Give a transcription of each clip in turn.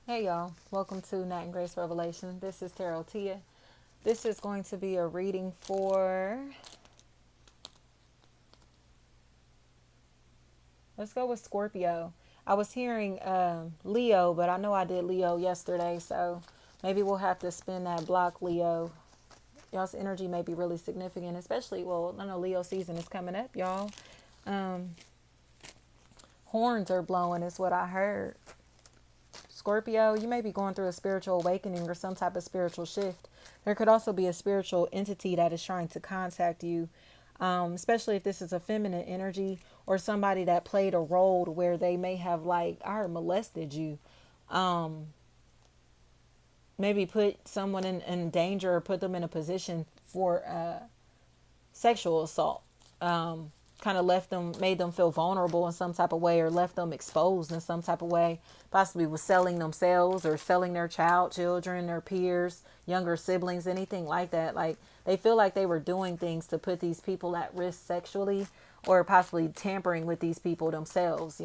Hey y'all, welcome to Nat and Grace Revelation. This is Tarot Tia. This is going to be a reading for, let's go with Scorpio. I was hearing Leo, but I know I did Leo yesterday, so maybe we'll have to spin that block, Leo. Y'all's energy may be really significant, especially, well, I know Leo season is coming up, y'all. Um, Horns are blowing is what I heard. Scorpio, you may be going through a spiritual awakening or some type of spiritual shift. There could also be a spiritual entity that is trying to contact you, especially if this is a feminine energy or somebody that played a role where they may have, like, I heard, molested you. Um, Maybe put someone in danger or put them in a position for sexual assault. Kind of left them, made them feel vulnerable in some type of way, or left them exposed in some type of way. Possibly was selling themselves or selling their children, their peers, younger siblings, anything like that. Like, they feel like they were doing things to put these people at risk sexually, or possibly tampering with these people themselves.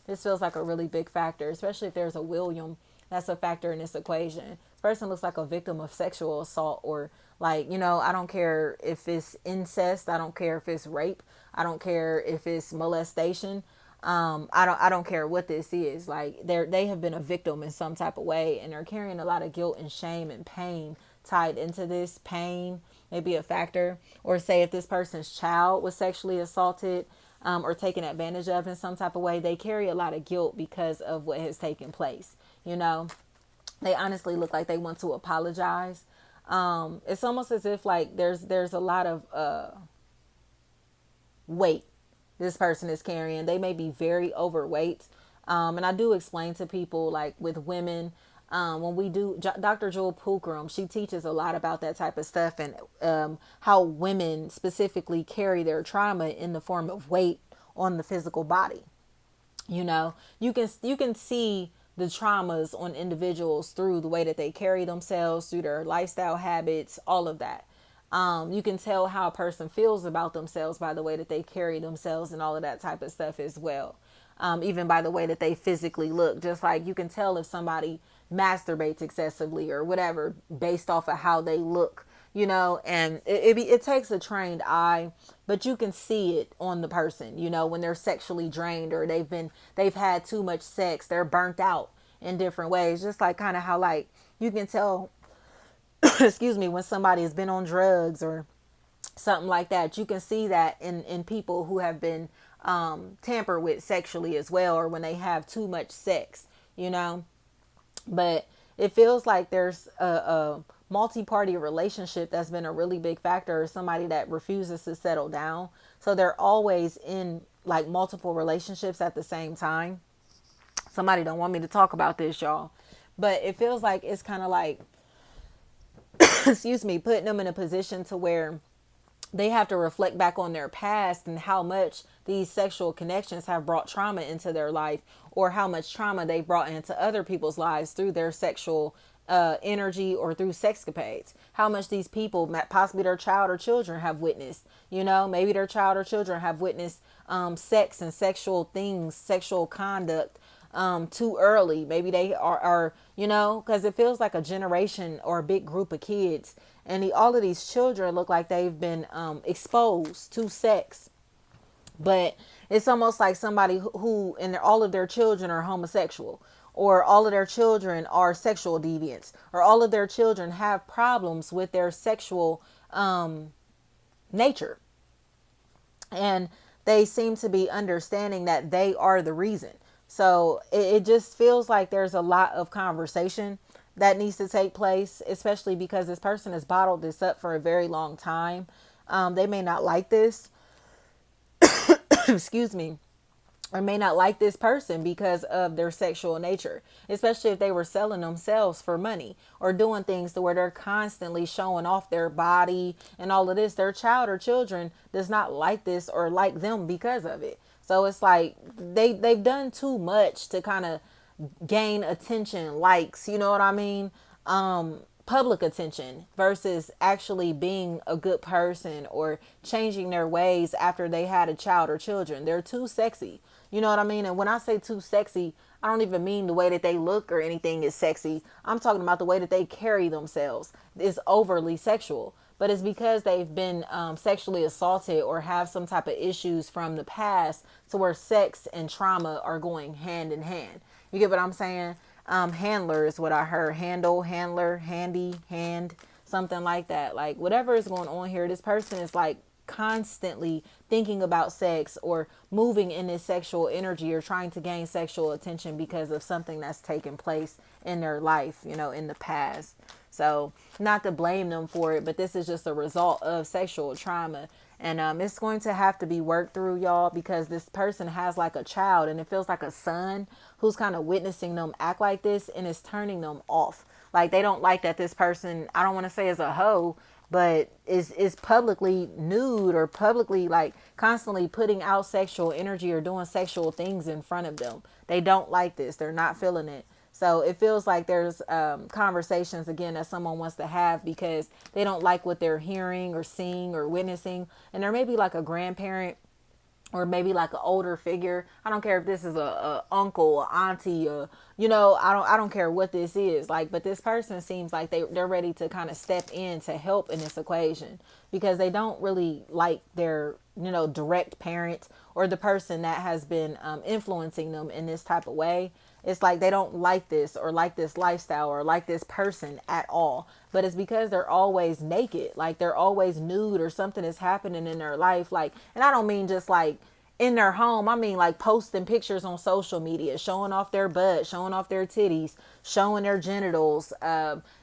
This feels like a really big factor, especially if there's a William. That's a factor in this equation. This person looks like a victim of sexual assault, or, like, I don't care if it's incest. I don't care if it's rape. I don't care if it's molestation. I don't care what this is. Like, they have been a victim in some type of way, and they're carrying a lot of guilt and shame and pain tied into this. Pain may be a factor. Or say if this person's child was sexually assaulted, or taken advantage of in some type of way, they carry a lot of guilt because of what has taken place. They honestly look like they want to apologize. It's almost as if, like, there's a lot of weight this person is carrying. They may be very overweight. And I do explain to people, like, with women, when we do, Dr. Jewel Pookrum, she teaches a lot about that type of stuff, and how women specifically carry their trauma in the form of weight on the physical body. You can see the traumas on individuals through the way that they carry themselves, through their lifestyle habits, all of that. You can tell how a person feels about themselves by the way that they carry themselves and all of that type of stuff as well. Even by the way that they physically look. Just like you can tell if somebody masturbates excessively or whatever based off of how they look, and it takes a trained eye, but you can see it on the person, when they're sexually drained, or they've had too much sex, they're burnt out in different ways. Just like kind of how, like, you can tell excuse me, when somebody has been on drugs or something like that. You can see that in people who have been tampered with sexually as well, or when they have too much sex, you know. But it feels like there's a multi-party relationship that's been a really big factor, or somebody that refuses to settle down. So they're always in, like, multiple relationships at the same time. Somebody don't want me to talk about this, y'all. But it feels like it's kind of like, excuse me, putting them in a position to where they have to reflect back on their past and how much these sexual connections have brought trauma into their life, or how much trauma they brought into other people's lives through their sexual energy, or through sexcapades. How much these people, possibly their child or children, have witnessed. Maybe their child or children have witnessed sex and sexual things, sexual conduct, too early. Maybe they are because it feels like a generation or a big group of kids, and all of these children look like they've been exposed to sex. But it's almost like somebody who and all of their children are homosexual, or all of their children are sexual deviants, or all of their children have problems with their sexual nature. And they seem to be understanding that they are the reason. So it just feels like there's a lot of conversation that needs to take place, especially because this person has bottled this up for a very long time. They may not like this, excuse me, or may not like this person because of their sexual nature, especially if they were selling themselves for money, or doing things to where they're constantly showing off their body and all of this. Their child or children does not like this or like them because of it. So it's like they've done too much to kind of gain attention, likes, you know what I mean? Public attention, versus actually being a good person or changing their ways after they had a child or children. They're too sexy. You know what I mean? And when I say too sexy, I don't even mean the way that they look or anything is sexy. I'm talking about the way that they carry themselves is overly sexual. But it's because they've been sexually assaulted or have some type of issues from the past to where sex and trauma are going hand in hand. You get what I'm saying? Handler is what I heard. Handle, handler, handy, hand, something like that. Like whatever is going on here, this person is like constantly thinking about sex or moving in this sexual energy or trying to gain sexual attention because of something that's taken place in their life, you know, in the past. So not to blame them for it, but this is just a result of sexual trauma. And it's going to have to be worked through, y'all, because this person has like a child and it feels like a son who's kind of witnessing them act like this, and it's turning them off. Like they don't like that this person, I don't want to say is a hoe, but is publicly nude or publicly like constantly putting out sexual energy or doing sexual things in front of them. They don't like this. They're not feeling it. So it feels like there's conversations again that someone wants to have because they don't like what they're hearing or seeing or witnessing. And there may be like a grandparent or maybe like an older figure. I don't care if this is a uncle, a auntie, you know, I don't care what this is like, but this person seems like they're ready to kind of step in to help in this equation because they don't really like their, you know, direct parent or the person that has been influencing them in this type of way. It's like they don't like this or like this lifestyle or like this person at all. But it's because they're always naked. Like they're always nude or something is happening in their life. Like, and I don't mean just like in their home. I mean like posting pictures on social media, showing off their butt, showing off their titties, showing their genitals,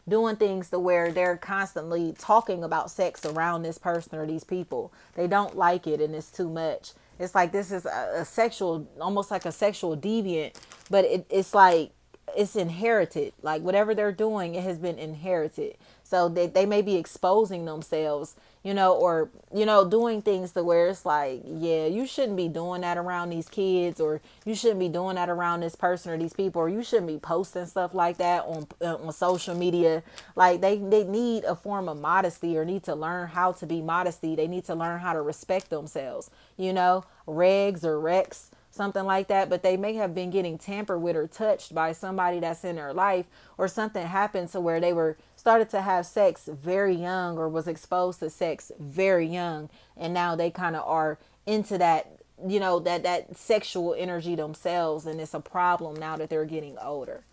doing things to where they're constantly talking about sex around this person or these people. They don't like it and it's too much. It's like this is a sexual, almost like a sexual deviant, but it's like it's inherited. Like whatever they're doing, it has been inherited. So they may be exposing themselves, you know, or, you know, doing things to where it's like, yeah, you shouldn't be doing that around these kids, or you shouldn't be doing that around this person or these people, or you shouldn't be posting stuff like that on social media. Like they need a form of modesty or need to learn how to be modesty. They need to learn how to respect themselves, you know, regs or recs, something like that. But they may have been getting tampered with or touched by somebody that's in their life, or something happened to where they were started to have sex very young or was exposed to sex very young, and now they kind of are into that, you know, that sexual energy themselves, and it's a problem now that they're getting older.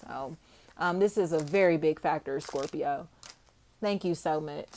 So this is a very big factor, Scorpio. Thank you so much.